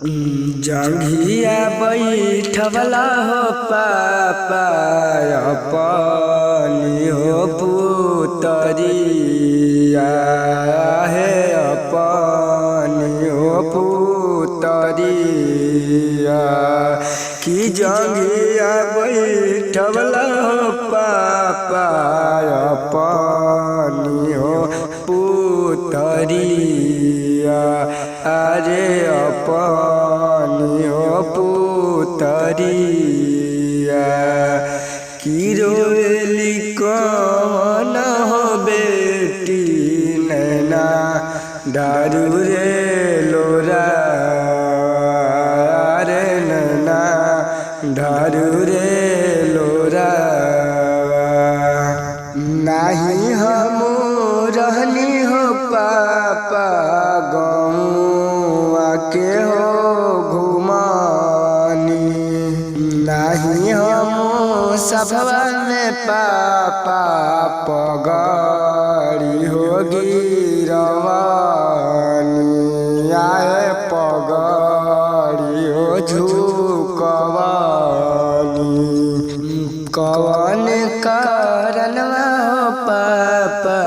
जंघिया बैठवला हो पापा अपनी हो पुतरिया हे अपनी हो पुतरिया कि जंघिया बैठवला हो पापा अपनी हो पुतरिया अरे अपनी हो पुतरिया कि रोएली कौन हो बेटी नैना दारू रे लोरा रे नैना दारू रे लोरा नाही हम रहनी हो पापा गौआ के हो घुमानी नहीं हम सभवा में पापा पगड़ी होगी रवानी आए पगड़ी हो झुकवानी कौन कारणवा हो पापा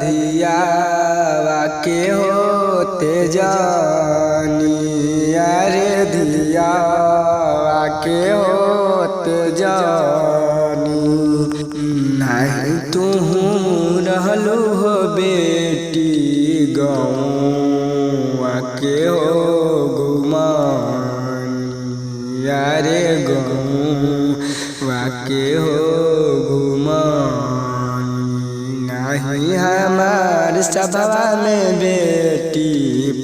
धियावा के होते जानी अरे धियावा के होते जानी नहीं तुहू रहलू हो बेटी गौआ के हो घुमानी अरे गौआ के हो घुमानी नहीं हमार सभा में बेटी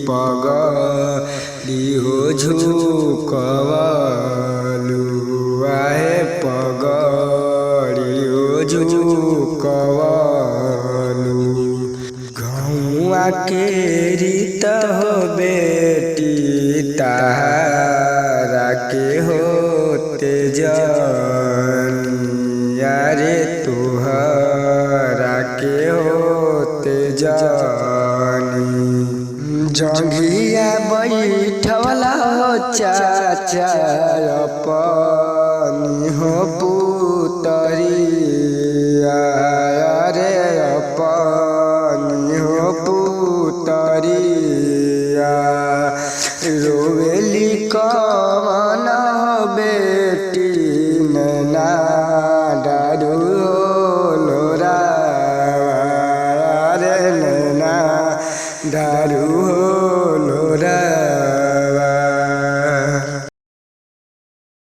पगड़ी हो झुकवलू आहे पगड़ी हो झुकवलू गौआ के रीत हो बेटी तारा के होते जानी अरे तुहरा के होते जानी जंघिया बैठवला हो चाचा अपनी हो पुतरिया अरे अपनी हो पुतरिया रोवे